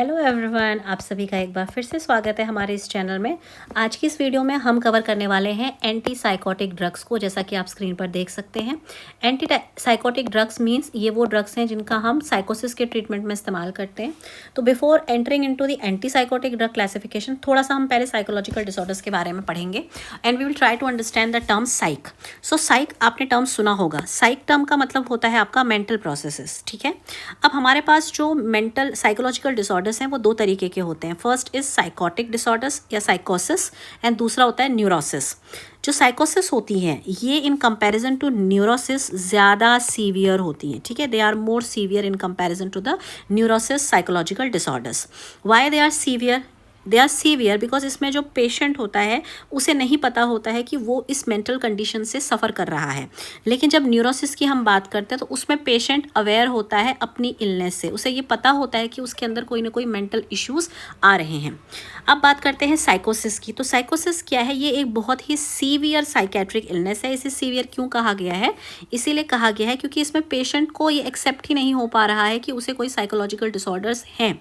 Hello everyone, आप सभी का एक बार फिर से स्वागत है हमारे इस चैनल में। आज की इस वीडियो में हम कवर करने वाले हैं एंटी साइकोटिक ड्रग्स को। जैसा कि आप स्क्रीन पर देख सकते हैं, एंटी साइकोटिक ड्रग्स मींस ये वो ड्रग्स हैं जिनका हम साइकोसिस के ट्रीटमेंट में इस्तेमाल करते हैं। तो before entering into the anti psychotic drug classification, थोड़ा सा हम पहले साइकोलॉजिकल डिसऑर्डर्स के बारे में पढ़ेंगे and we will try to understand the term psych. So psych आपने टर्म सुना होगा। साइक टर्म का मतलब होता है आपका मेंटल प्रोसेसेस। ठीक है, अब हमारे पास जो मेंटल साइकोलॉजिकल डिसऑर्डर्स हैं वो दो तरीके के होते हैं। फर्स्ट इज साइकोटिक डिसऑर्डर्स या साइकोसिस एंड दूसरा होता है न्यूरोसिस। जो साइकोसिस होती हैं ये इन कंपैरिजन टू न्यूरोसिस ज़्यादा सीवियर होती हैं। ठीक है, they are more severe in comparison to the neurosis psychological disorders. Why they are severe? They are severe because इसमें जो पेशेंट होता है उसे नहीं पता होता है कि वो इस मेंटल कंडीशन से सफ़र कर रहा है। लेकिन जब न्यूरोसिस की हम बात करते हैं तो उसमें पेशेंट अवेयर होता है अपनी इलनेस से, उसे ये पता होता है कि उसके अंदर कोई ना कोई मेंटल इश्यूज़ आ रहे हैं। अब बात करते हैं साइकोसिस की। तो साइकोसिस क्या है? ये एक बहुत ही सीवियर साइकेट्रिक इलनेस है। इसे सीवियर क्यों कहा गया है? इसीलिए कहा गया है क्योंकि इसमें पेशेंट को ये एक्सेप्ट ही नहीं हो पा रहा है कि उसे कोई साइकोलॉजिकल डिसऑर्डर्स हैं।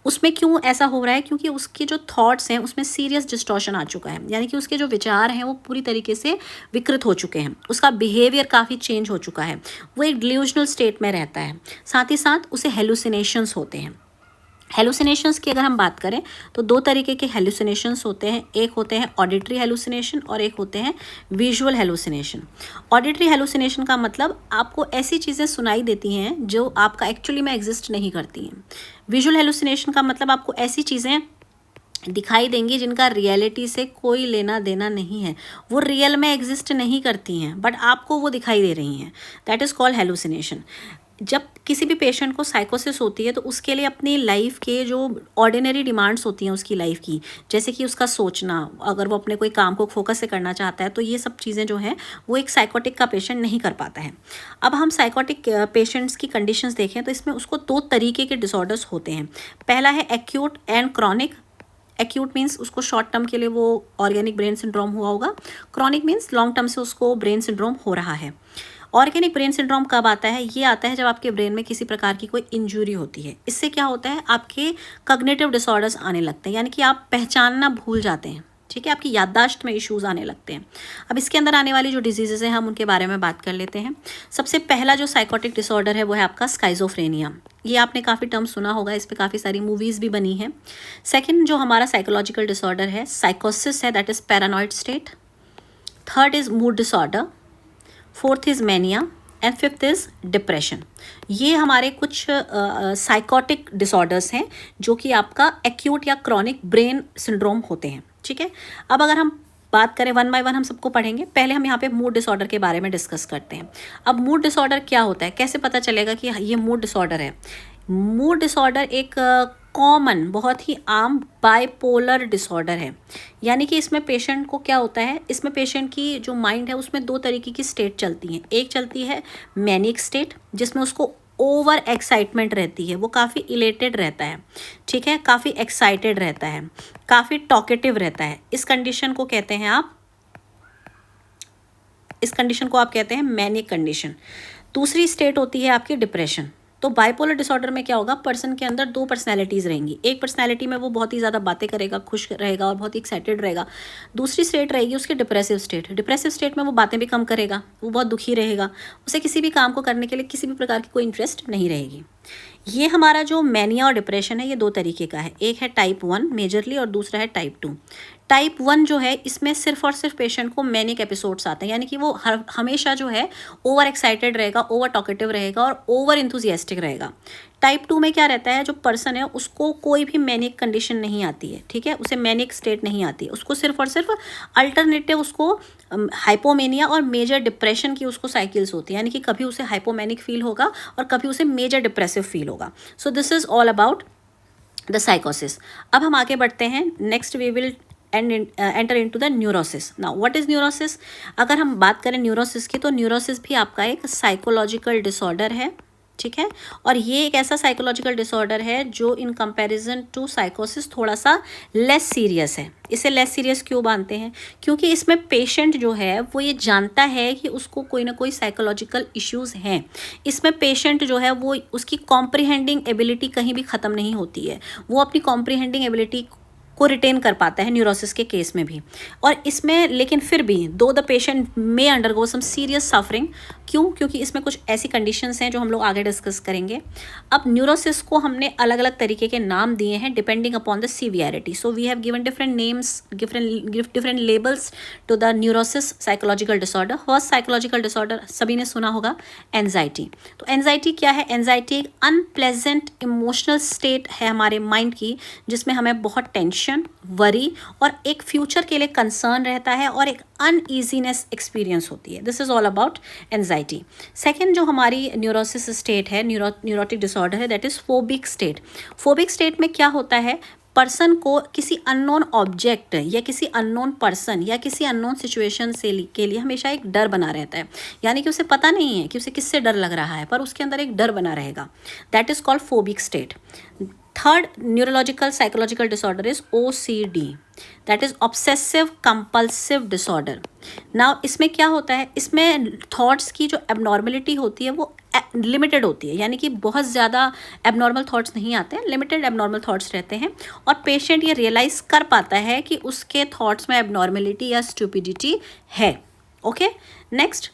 उसमें क्यों ऐसा हो रहा है? क्योंकि उसके जो थॉट्स हैं उसमें सीरियस डिस्टॉर्शन आ चुका है, यानी कि उसके जो विचार हैं वो पूरी तरीके से विकृत हो चुके हैं। उसका बिहेवियर काफ़ी चेंज हो चुका है, वो एक डिल्यूजनल स्टेट में रहता है। साथ ही साथ उसे हेलुसिनेशंस होते हैं। हेलुसिनेशंस की अगर हम बात करें तो दो तरीके के हेलुसिनेशंस होते हैं। एक होते हैं ऑडिटरी हेलुसिनेशन और एक होते हैं विजुअल हेलुसिनेशन। ऑडिटरी हेलुसिनेशन का मतलब आपको ऐसी चीज़ें सुनाई देती हैं जो आपका एक्चुअली में एग्जिस्ट नहीं करती हैं। विजुअल हेलुसिनेशन का मतलब आपको ऐसी चीज़ें दिखाई देंगी जिनका रियलिटी से कोई लेना देना नहीं है, वो रियल में एग्जिस्ट नहीं करती हैं बट आपको वो दिखाई दे रही हैं। That is called hallucination. जब किसी भी पेशेंट को साइकोसिस होती है तो उसके लिए अपनी लाइफ के जो ऑर्डिनरी डिमांड्स होती हैं उसकी लाइफ की, जैसे कि उसका सोचना, अगर वो अपने कोई काम को फोकस से करना चाहता है तो ये सब चीज़ें जो हैं वो एक साइकोटिक का पेशेंट नहीं कर पाता है। अब हम साइकोटिक पेशेंट्स की कंडीशंस देखें तो इसमें उसको दो तरीके के डिसऑर्डर्स होते हैं। पहला है acute and chronic. Acute means उसको शॉर्ट टर्म के लिए वो ऑर्गेनिक ब्रेन सिंड्रोम हुआ होगा। क्रॉनिक मीन्स लॉन्ग टर्म से उसको ब्रेन सिंड्रोम हो रहा है। ऑर्गेनिक ब्रेन सिंड्रोम कब आता है? ये आता है जब आपके ब्रेन में किसी प्रकार की कोई इंजरी होती है। इससे क्या होता है? आपके कॉग्निटिव डिसऑर्डर्स आने लगते हैं, यानी कि आप पहचानना भूल जाते हैं। ठीक है, आपकी याददाश्त में इश्यूज़ आने लगते हैं। अब इसके अंदर आने वाली जो डिजीज़ेज़ हैं हम उनके बारे में बात कर लेते हैं। सबसे पहला जो साइकोटिक डिसऑर्डर है वो है आपका स्काइजोफ्रेनिया। ये आपने काफ़ी टर्म सुना होगा, इस पर काफ़ी सारी मूवीज़ भी बनी हैं। सेकेंड जो हमारा साइकोलॉजिकल डिसऑर्डर है साइकोसिस है, that is paranoid state. Third is mood disorder. Fourth is mania and fifth is depression. ये हमारे कुछ साइकोटिक डिसऑर्डर्स हैं जो कि आपका एक्यूट या क्रॉनिक ब्रेन सिंड्रोम होते हैं। ठीक है, अब अगर हम बात करें वन बाय वन हम सबको पढ़ेंगे। पहले हम यहाँ पे मूड डिसऑर्डर के बारे में डिस्कस करते हैं। अब मूड डिसऑर्डर क्या होता है, कैसे पता चलेगा कि ये मूड डिसऑर्डर है? मूड डिसऑर्डर एक कॉमन, बहुत ही आम बाइपोलर डिसऑर्डर है। यानी कि इसमें पेशेंट को क्या होता है, इसमें पेशेंट की जो माइंड है उसमें दो तरीके की स्टेट चलती हैं। एक चलती है मैनिक स्टेट जिसमें उसको ओवर एक्साइटमेंट रहती है, वो काफ़ी इलेटेड रहता है। ठीक है, काफ़ी एक्साइटेड रहता है, काफ़ी टॉकेटिव रहता है। इस कंडीशन को कहते हैं आप कहते हैं मैनिक कंडीशन। दूसरी स्टेट होती है आपकी डिप्रेशन। तो बाइपोलर डिसऑर्डर में क्या होगा? पर्सन के अंदर दो पर्सनैलिटीज़ रहेंगी। एक पर्सनैलिटी में वो बहुत ही ज़्यादा बातें करेगा, खुश रहेगा और बहुत ही एक्साइटेड रहेगा। दूसरी स्टेट रहेगी उसकी डिप्रेसिव स्टेट। डिप्रेसिव स्टेट में वो बातें भी कम करेगा, वो बहुत दुखी रहेगा, उसे किसी भी काम को करने के लिए किसी भी प्रकार की कोई इंटरेस्ट नहीं रहेगी। ये हमारा जो मैनिया और डिप्रेशन है ये दो तरीके का है। एक है टाइप 1 मेजरली और दूसरा है टाइप 2। टाइप 1 जो है इसमें सिर्फ और सिर्फ पेशेंट को मैनिक एपिसोड्स आते हैं, यानी कि वो हमेशा जो है ओवर एक्साइटेड रहेगा, ओवर टॉकेटिव रहेगा और ओवर इंथुजियास्टिक रहेगा। टाइप 2 में क्या रहता है, जो पर्सन है उसको कोई भी मैनिक कंडीशन नहीं आती है। ठीक है, उसे मैनिक स्टेट नहीं आती है, उसको सिर्फ और सिर्फ अल्टरनेटिव उसको हाइपोमेनिया और मेजर डिप्रेशन की उसको साइकिल्स होती है, यानी कि कभी उसे हाइपोमेनिक फील होगा और कभी उसे मेजर डिप्रेसिव फील होगा। So this is all about the साइकोसिस। अब हम आगे बढ़ते हैं। Next we will enter into the neurosis. Now what is neurosis? अगर हम बात करें न्यूरोसिस की तो न्यूरोसिस भी आपका एक साइकोलॉजिकल डिसऑर्डर है। ठीक है। और ये एक ऐसा साइकोलॉजिकल डिसऑर्डर है जो इन कंपैरिजन टू साइकोसिस थोड़ा सा लेस सीरियस है। इसे लेस सीरियस क्यों मानते हैं? क्योंकि इसमें पेशेंट जो है वो ये जानता है कि उसको कोई ना कोई साइकोलॉजिकल इश्यूज हैं। इसमें पेशेंट जो है वो उसकी कॉम्प्रिहेंडिंग एबिलिटी कहीं भी ख़त्म नहीं होती है, वो अपनी कॉम्प्रिहेंडिंग एबिलिटी को रिटेन कर पाता है न्यूरोसिस के केस में भी। और इसमें लेकिन फिर भी though the patient may undergo some serious suffering. क्यों? क्योंकि इसमें कुछ ऐसी कंडीशंस हैं जो हम लोग आगे डिस्कस करेंगे। अब न्यूरोसिस को हमने अलग अलग तरीके के नाम दिए हैं depending upon the severity. So we have given different names, different labels to the neurosis psychological disorder. First psychological disorder सभी ने सुना होगा, एंजाइटी। तो एंजाइटी क्या है? एंजाइटी एक अनप्लेजेंट इमोशनल स्टेट है हमारे माइंड की, जिसमें हमें बहुत टेंशन, वरी और एक फ्यूचर के लिए कंसर्न रहता है और एक अनईजीनेस एक्सपीरियंस होती है। This is all about anxiety. Second जो हमारी न्यूरोसिस स्टेट है, न्यूरोटिक डिसऑर्डर है, that is phobic state. Phobic state में क्या होता है? पर्सन को किसी अननोन ऑब्जेक्ट या किसी अननोन पर्सन या किसी अननोन सिचुएशन के लिए हमेशा एक डर बना रहता है। यानी कि उसे पता नहीं है कि उसे किससे डर लग रहा है, पर उसके अंदर एक डर बना रहेगा। That is called phobic state. Third neurological psychological disorder is OCD, that is obsessive compulsive disorder. Now इसमें क्या होता है? इसमें थॉट्स की जो एबनॉर्मलिटी होती है वो लिमिटेड होती है, यानी कि बहुत ज़्यादा एबनॉर्मल थॉट्स नहीं आते हैं, लिमिटेड एबनॉर्मल थॉट्स रहते हैं। और पेशेंट ये रियलाइज़ कर पाता है कि उसके थॉट्स में एबनॉर्मलिटी या स्टूपिडिटी है। Okay, next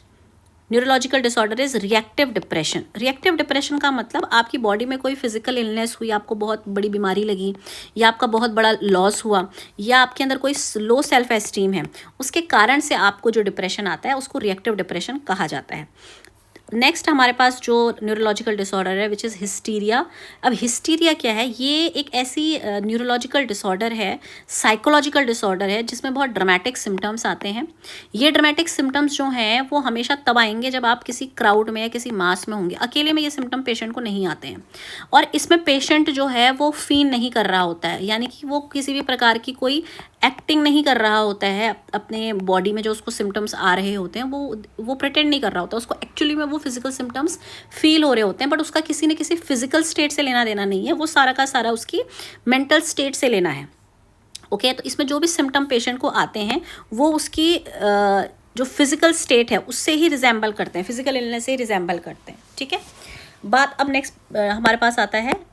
neurological disorder is reactive depression. Reactive depression का मतलब आपकी बॉडी में कोई फिजिकल इलनेस हुई, आपको बहुत बड़ी बीमारी लगी, या आपका बहुत बड़ा लॉस हुआ, या आपके अंदर कोई लो सेल्फ एस्टीम है, उसके कारण से आपको जो डिप्रेशन आता है उसको रिएक्टिव डिप्रेशन कहा जाता है। नेक्स्ट हमारे पास जो न्यूरोलॉजिकल डिसऑर्डर है विच इज़ हिस्टीरिया। अब हिस्टीरिया क्या है? ये एक ऐसी न्यूरोलॉजिकल डिसऑर्डर है, साइकोलॉजिकल डिसऑर्डर है, जिसमें बहुत ड्रामेटिक सिम्टम्स आते हैं। ये ड्रामेटिक सिम्टम्स जो हैं वो हमेशा तब आएंगे जब आप किसी क्राउड में या किसी मास में होंगे। अकेले में ये सिम्टम पेशेंट को नहीं आते हैं। और इसमें पेशेंट जो है वो फील नहीं कर रहा होता है, यानी कि वो किसी भी प्रकार की कोई एक्टिंग नहीं कर रहा होता है अपने बॉडी में। जो उसको सिम्टम्स आ रहे होते हैं वो प्रिटेंड नहीं कर रहा होता, उसको एक्चुअली में वो फिजिकल सिम्टम्स फील हो रहे होते हैं, बट उसका किसी न किसी फिजिकल स्टेट से लेना देना नहीं है, वो सारा का सारा उसकी मेंटल स्टेट से लेना है। ओके, तो इसमें जो भी सिम्टम पेशेंट को आते हैं वो उसकी जो फिजिकल स्टेट है उससे ही रिजेंबल करते हैं, फिजिकल इलनेस से ही रिजेंबल करते हैं। ठीक है, बात अब नेक्स्ट हमारे पास आता है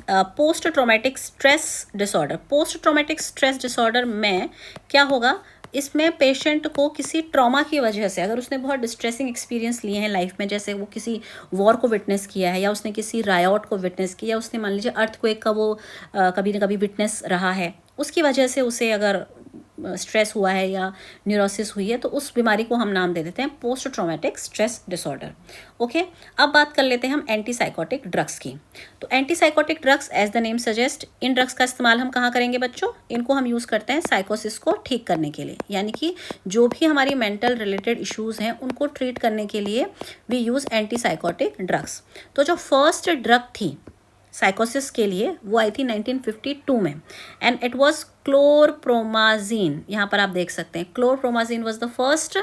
post traumatic stress disorder. Post traumatic stress disorder में क्या होगा? इसमें पेशेंट को किसी ट्रॉमा की वजह से, अगर उसने बहुत डिस्ट्रेसिंग एक्सपीरियंस लिए हैं लाइफ में, जैसे वो किसी वॉर को विटनेस किया है, या उसने किसी रायॉट को विटनेस किया, या उसने मान लीजिए अर्थक्वेक का वो कभी ना कभी विटनेस रहा है, उसकी वजह से उसे अगर स्ट्रेस हुआ है या न्यूरोसिस हुई है, तो उस बीमारी को हम नाम दे देते हैं post traumatic stress disorder. Okay, अब बात कर लेते हैं हम एंटीसाइकोटिक ड्रग्स की। तो antipsychotic drugs as the name suggest, इन ड्रग्स का इस्तेमाल हम कहाँ करेंगे बच्चों? इनको हम यूज़ करते हैं साइकोसिस को ठीक करने के लिए, यानी कि जो भी हमारी मेंटल रिलेटेड इश्यूज़ हैं उनको ट्रीट करने के लिए वी यूज़ एंटीसाइकोटिक ड्रग्स। तो जो फर्स्ट ड्रग थी साइकोसिस के लिए वो आई थी 1952 में, एंड इट वाज क्लोरप्रोमाजीन। यहाँ पर आप देख सकते हैं chlorpromazine was the first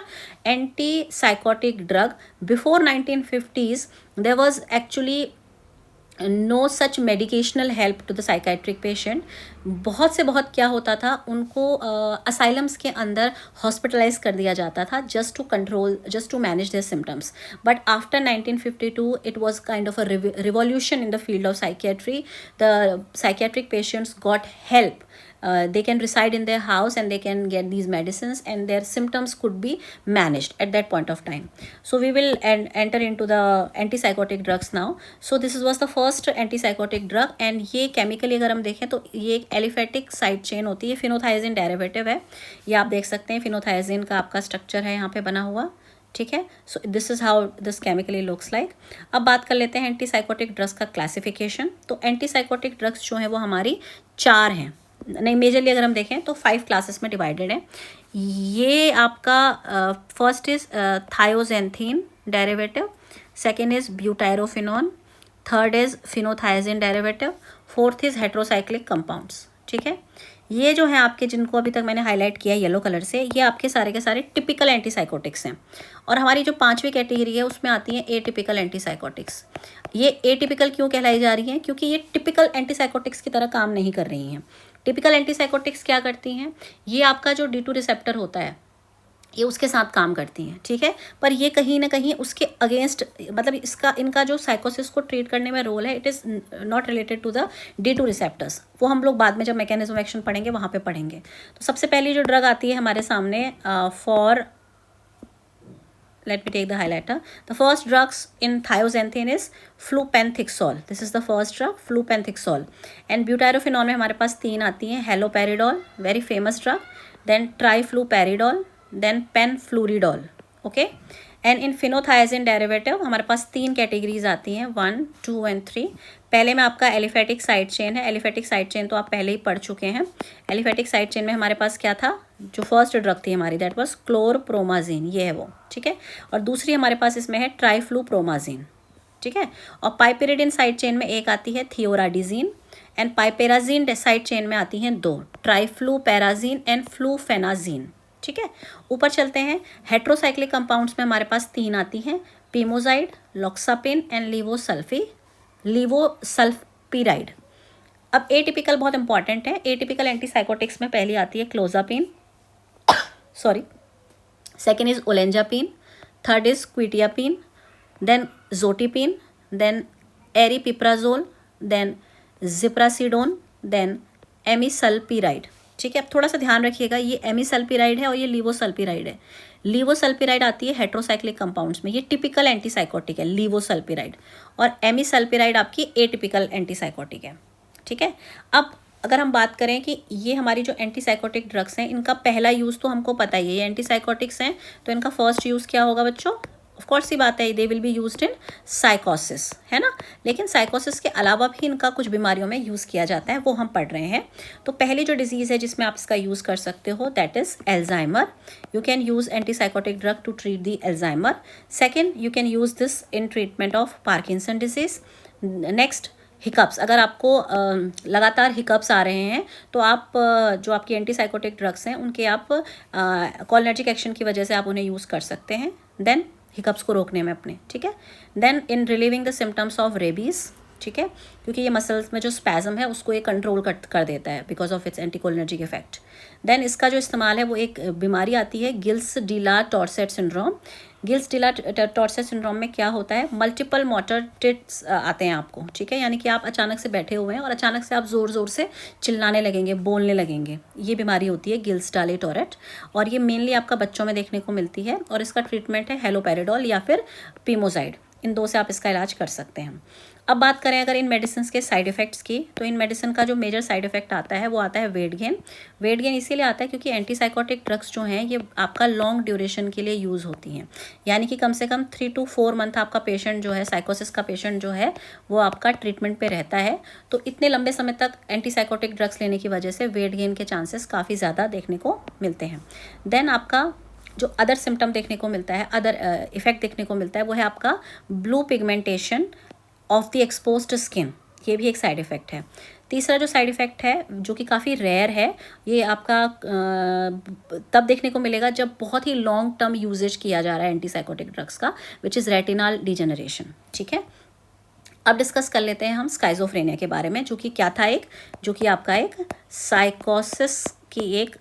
anti psychotic drug. Before 1950s there was actually no such medicational help to the psychiatric patient. बहुत से बहुत क्या होता था, उनको असाइलम्स के अंदर हॉस्पिटलाइज कर दिया जाता था just to manage their symptoms. But after 1952 it was kind of a revolution in the field of psychiatry. The psychiatric patients got help. They can reside in their house and they can get these medicines and their symptoms could be managed at that point of time. So we will enter into the antipsychotic drugs now. So this was the first antipsychotic drug and ये chemically अगर हम देखें तो ये एक aliphatic side chain होती है, फिनोथाइजिन derivative है। ये आप देख सकते हैं फिनोथाइजिन का आपका स्ट्रक्चर है यहाँ पे बना हुआ। ठीक है, सो this is how this chemically looks like. अब बात कर लेते हैं एंटीसाइकोटिक ड्रग्स का क्लासिफिकेशन। तो एंटीसाइकोटिक ड्रग्स जो हैं वो हमारी 4 हैं, नहीं मेजरली अगर हम देखें तो 5 क्लासेस में डिवाइडेड है। ये आपका first is thioxanthene derivative, second is butyrophenone, third is phenothiazine derivative, fourth is heterocyclic compounds. ठीक है, ये जो है आपके जिनको अभी तक मैंने हाईलाइट किया येलो कलर से, ये आपके सारे के सारे टिपिकल एंटीसाइकोटिक्स हैं। और हमारी जो 5वीं कैटेगरी है उसमें आती हैं एटिपिकल एंटीसाइकोटिक्स। ये एटिपिकल क्यों कहलाई जा रही हैं? क्योंकि ये टिपिकल एंटीसाइकोटिक्स की तरह काम नहीं कर रही हैं। टिपिकल एंटीसाइकोटिक्स क्या करती हैं? ये आपका जो D2 रिसेप्टर होता है ये उसके साथ काम करती हैं, ठीक है, पर ये कहीं ना कहीं उसके अगेंस्ट, मतलब इनका जो साइकोसिस को ट्रीट करने में रोल है, it is not related to the D2 receptors. वो हम लोग बाद में जब मैकेनिज्म ऑफ एक्शन पढ़ेंगे वहाँ पे पढ़ेंगे। तो सबसे पहली जो ड्रग आती है हमारे सामने for, let me take the highlighter. The first drugs in thioxanthine is flupentixol. This is the first drug, flupentixol. And butyrophenol में हमारे पास 3 आती हैं, haloperidol, very famous drug, then trifluperidol, then penfluridol. Okay. And in phenothiazine derivative हमारे पास 3 categories आती हैं, 1, 2 and 3। पहले में आपका एलिफेटिक साइड चेन है। एलिफेटिक साइड चेन तो आप पहले ही पढ़ चुके हैं। एलिफेटिक साइड चेन में हमारे पास क्या था, जो फर्स्ट ड्रग थी हमारी, दैट वाज क्लोरप्रोमाजिन, ये है वो, ठीक है। और दूसरी हमारे पास इसमें है ट्राइफ्लूप्रोमाजिन, ठीक है। और पाइपेरिडिन साइड चेन में एक आती है थियोराडिजीन, एंड पाइपेराजीन साइड चेन में आती हैं 2, ट्राइफ्लूपेराजीन एंड फ्लूफेनाजीन, ठीक है। ऊपर चलते हैं, हेट्रोसाइक्लिक कंपाउंड्स में हमारे पास 3 आती हैं, पीमोजाइड, लॉक्सापिन एंड लीवोसल्फीराइड। अब एटिपिकल बहुत इंपॉर्टेंट है। एटिपिकल एंटीसाइकोटिक्स में पहली आती है clozapine, sorry, second is olanzapine, third is quetiapine, then zotepine, then aripiprazole, then ziprasidone, then amisulpride, ठीक है। अब थोड़ा सा ध्यान रखिएगा, ये एमिसल्पिराइड है और ये लीवोसल्पिराइड है। लीवोसल्पिराइड आती है हेट्रोसाइक्लिक कंपाउंड्स में, ये टिपिकल एंटीसाइकोटिक है लीवोसल्पिराइड, और एमिसल्पिराइड आपकी एटिपिकल एंटीसाइकोटिक है, ठीक है। अब अगर हम बात करें कि ये हमारी जो एंटीसाइकोटिक ड्रग्स हैं, इनका पहला यूज़ तो हमको पता ही है, ये एंटीसाइकोटिक्स हैं, तो इनका फर्स्ट यूज़ क्या होगा बच्चों? ऑफ कोर्स सी बात है, they will be used in साइकोसिस, है ना। लेकिन साइकोसिस के अलावा भी इनका कुछ बीमारियों में यूज़ किया जाता है, वो हम पढ़ रहे हैं। तो पहली जो डिजीज़ है जिसमें आप इसका यूज़ कर सकते हो, that is Alzheimer. You can use antipsychotic drug to treat the Alzheimer. Second, you can use this in treatment of Parkinson disease. Next, hiccups, अगर आपको लगातार हिकअप्स आ रहे हैं तो आप जो आपकी एंटीसाइकोटिक ड्रग्स हैं उनके आप कोलिनर्जिक एक्शन की वजह से आप उन्हें यूज़ कर सकते हैं, देन हिकअप्स को रोकने में अपने, ठीक है। Then in relieving the symptoms of rabies, ठीक है, क्योंकि ये मसल्स में जो स्पैज़म है उसको ये कंट्रोल कर देता है because of its anticholinergic effect. Then इसका जो इस्तेमाल है वो एक बीमारी आती है Gilles de la Tourette syndrome. Gilles de la Tourette syndrome में क्या होता है, मल्टीपल मोटर टिट्स आते हैं आपको, ठीक है, यानी कि आप अचानक से बैठे हुए हैं और अचानक से आप ज़ोर ज़ोर से चिल्लाने लगेंगे, बोलने लगेंगे। ये बीमारी होती है गिल्स डाले टॉरेट, और ये मेनली आपका बच्चों में देखने को मिलती है, और इसका ट्रीटमेंट है हेलोपेरिडोल या फिर पीमोजाइड, इन 2 से आप इसका इलाज कर सकते हैं। अब बात करें अगर इन मेडिसिन के साइड इफ़ेक्ट्स की, तो इन मेडिसिन का जो मेजर साइड इफ़ेक्ट आता है वो आता है वेट गेन। वेट गेन इसीलिए आता है क्योंकि एंटीसाइकोटिक ड्रग्स जो हैं ये आपका लॉन्ग ड्यूरेशन के लिए यूज़ होती हैं, यानी कि कम से कम 3 to 4 मंथ आपका पेशेंट जो है, साइकोसिस का पेशेंट जो है, वो आपका ट्रीटमेंट पे रहता है। तो इतने लंबे समय तक एंटीसाइकोटिक ड्रग्स लेने की वजह से वेट गेन के चांसेस काफ़ी ज़्यादा देखने को मिलते हैं। देन आपका जो अदर सिम्टम देखने को मिलता है, अदर इफेक्ट देखने को मिलता है, वो है आपका blue pigmentation of the exposed skin, ये भी एक साइड इफ़ेक्ट है। तीसरा जो साइड इफ़ेक्ट है जो कि काफ़ी रेयर है, ये आपका तब देखने को मिलेगा जब बहुत ही लॉन्ग टर्म यूजेज किया जा रहा है एंटीसाइकोटिक ड्रग्स का, विच इज़ रेटिनल डिजेनरेशन, ठीक है। अब डिस्कस कर लेते हैं हम स्काइजोफ्रेनिया के बारे में, जो कि क्या था, जो कि आपका एक साइकोसिस की एक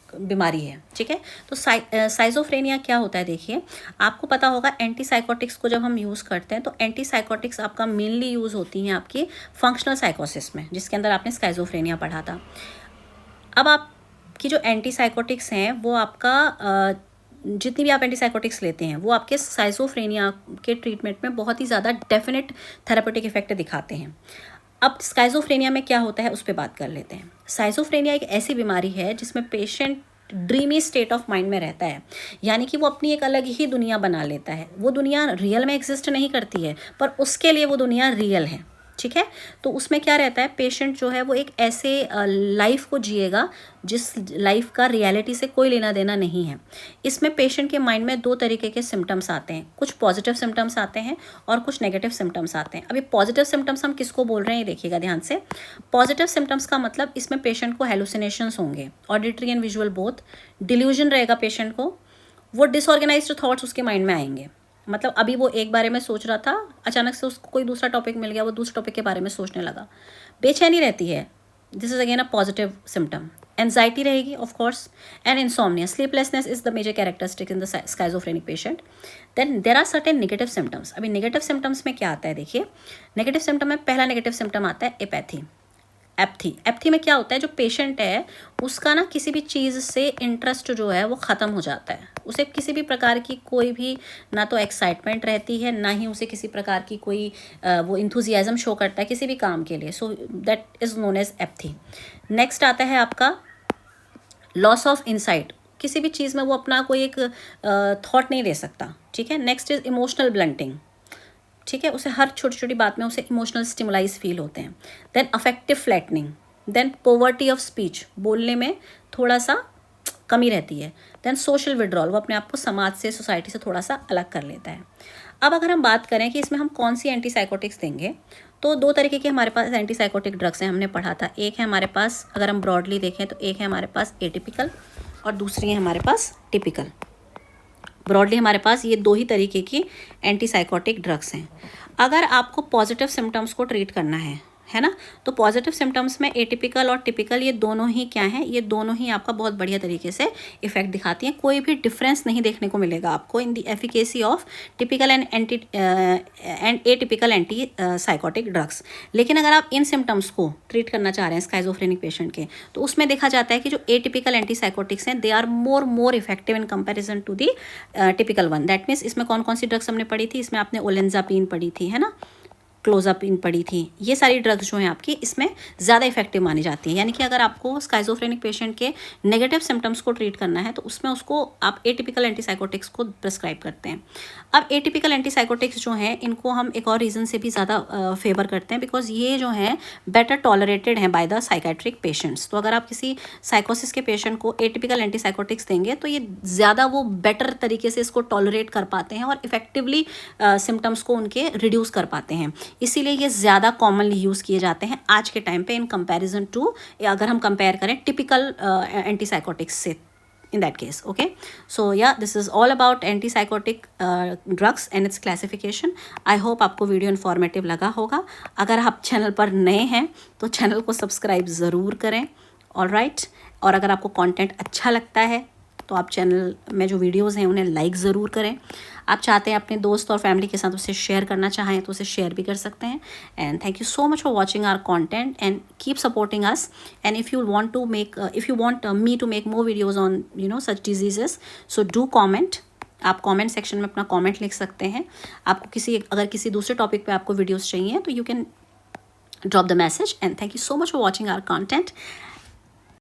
बीमारी है, ठीक है। तो साइजोफ्रेनिया क्या होता है, देखिए आपको पता होगा एंटीसाइकोटिक्स को जब हम यूज़ करते हैं तो एंटीसाइकोटिक्स आपका मेनली यूज़ होती हैं आपकी फंक्शनल साइकोसिस में, जिसके अंदर आपने स्काइजोफ्रेनिया पढ़ा था। अब आपकी जो एंटीसाइकोटिक्स हैं वो आपका जितनी भी आप एंटीसाइकोटिक्स लेते हैं वो आपके साइजोफ्रेनिया के ट्रीटमेंट में बहुत ही ज़्यादा डेफिनेट थेरेपेटिक इफेक्ट दिखाते हैं। अब स्काइजोफ्रेनिया में क्या होता है उस पर बात कर लेते हैं। साइजोफ्रेनिया एक ऐसी बीमारी है जिसमें patient dreamy state of mind में रहता है, यानी कि वो अपनी एक अलग ही दुनिया बना लेता है। वो दुनिया रियल में एग्जिस्ट नहीं करती है, पर उसके लिए वो दुनिया रियल है, ठीक है। तो उसमें क्या रहता है, पेशेंट जो है वो एक ऐसे लाइफ को जिएगा जिस लाइफ का रियलिटी से कोई लेना देना नहीं है। इसमें पेशेंट के माइंड में 2 तरीके के सिम्टम्स आते हैं, कुछ पॉजिटिव सिम्टम्स आते हैं और कुछ नेगेटिव सिम्टम्स आते हैं। अभी पॉजिटिव सिम्टम्स हम किसको बोल रहे हैं, ये देखिएगा ध्यान से। पॉजिटिव सिम्टम्स का मतलब इसमें पेशेंट को हेलुसिनेशंस होंगे, auditory and visual both, delusion रहेगा पेशेंट को, वो डिसऑर्गेनाइज्ड थॉट्स उसके माइंड में आएंगे, मतलब अभी वो एक बारे में सोच रहा था, अचानक से उसको कोई दूसरा टॉपिक मिल गया, वो दूसरे टॉपिक के बारे में सोचने लगा, बेचैनी रहती है, this is again a positive symptom. Anxiety रहेगी of course, and insomnia, sleeplessness is the major characteristic in the schizophrenic patient. Then there are certain negative symptoms. अभी नेगेटिव सिम्टम्स में क्या आता है, देखिए नेगेटिव सिम्टम में पहला नेगेटिव सिम्टम आता है एपैथी। एप्थी में क्या होता है, जो पेशेंट है उसका ना किसी भी चीज़ से इंटरेस्ट जो है वो ख़त्म हो जाता है, उसे किसी भी प्रकार की कोई भी ना तो एक्साइटमेंट रहती है, ना ही उसे किसी प्रकार की कोई वो इंथुजियाज़म शो करता है किसी भी काम के लिए। So that is known as apathy. Next आता है आपका लॉस ऑफ इंसाइट, किसी भी चीज़ में वो अपना कोई एक थॉट नहीं दे सकता, ठीक है। नेक्स्ट इज़ इमोशनल ब्लंटिंग, ठीक है, उसे हर छोटी छोटी बात में उसे इमोशनल स्टिमुलाइज फील होते हैं। Then affective flattening, then poverty of speech, बोलने में थोड़ा सा कमी रहती है। देन सोशल विड्रॉल, वो अपने आप को समाज से, सोसाइटी से थोड़ा सा अलग कर लेता है। अब अगर हम बात करें कि इसमें हम कौन सी एंटीसाइकोटिक्स देंगे, तो दो तरीके के हमारे पास एंटीसाइकोटिक ड्रग्स हैं, हमने पढ़ा था। एक है हमारे पास, अगर हम ब्रॉडली देखें तो एक है हमारे पास एटिपिकल और दूसरी है हमारे पास टिपिकल। ब्रॉडली हमारे पास ये दो ही तरीके की एंटीसाइकोटिक ड्रग्स हैं। अगर आपको पॉजिटिव सिम्टम्स को ट्रीट करना है ना, तो पॉजिटिव सिम्टम्स में एटिपिकल और टिपिकल ये दोनों ही क्या हैं, ये दोनों ही आपका बहुत बढ़िया तरीके से इफेक्ट दिखाती हैं। कोई भी डिफरेंस नहीं देखने को मिलेगा आपको in the efficacy of typical and atypical anti psychotic drugs. लेकिन अगर आप इन सिम्टम्स को ट्रीट करना चाह रहे हैं स्काइजोफ्रेनिक पेशेंट के, तो उसमें देखा जाता है कि जो एटिपिकल एंटी साइकोटिक्स हैं they are more effective in comparison to the typical one. That means इसमें कौन कौन सी ड्रग्स हमने पढ़ी थी, इसमें आपने ओलेंजापिन पढ़ी थी, है ना, क्लोजापिन पड़ी थी, ये सारी ड्रग्स जो हैं आपकी इसमें ज़्यादा इफेक्टिव मानी जाती हैं। यानी कि अगर आपको स्काइजोफ्रेनिक पेशेंट के नेगेटिव सिम्टम्स को ट्रीट करना है तो उसमें उसको आप एटिपिकल एंटीसाइकोटिक्स को प्रिस्क्राइब करते हैं। अब एटिपिकल एंटीसाइकोटिक्स जो हैं इनको हम एक और रीज़न से भी ज़्यादा फेवर करते हैं, बिकॉज ये जो हैं बेटर टॉलरेटेड हैं बाय द साइकेट्रिक पेशेंट्स। तो अगर आप किसी साइकोसिस के पेशेंट को एटिपिकल एंटीसाइकोटिक्स देंगे तो ये ज़्यादा वो बेटर तरीके से इसको टॉलरेट कर पाते हैं और इफेक्टिवली सिम्टम्स को उनके रिड्यूस कर पाते हैं। इसीलिए ये ज़्यादा कॉमनली यूज़ किए जाते हैं आज के टाइम पे इन कंपैरिजन टू, अगर हम कंपेयर करें टिपिकल एंटीसाइकोटिक्स से in that case. Okay, so yeah, this is all about antipsychotic drugs and its classification. I hope आपको वीडियो इन्फॉर्मेटिव लगा होगा। अगर आप चैनल पर नए हैं तो चैनल को सब्सक्राइब ज़रूर करें, ऑलराइट। और अगर आपको कंटेंट अच्छा लगता है तो आप चैनल में जो वीडियोस हैं उन्हें लाइक ज़रूर करें। आप चाहते हैं अपने दोस्त और फैमिली के साथ उसे शेयर करना चाहें तो उसे शेयर भी कर सकते हैं। And thank you so much for watching our content and keep supporting us. And if you want me to make more videos on such diseases, so do comment. आप कमेंट सेक्शन में अपना comment लिख सकते हैं। आपको अगर किसी दूसरे टॉपिक पे आपको वीडियोस चाहिए तो you can drop the message, and thank you so much for watching our content.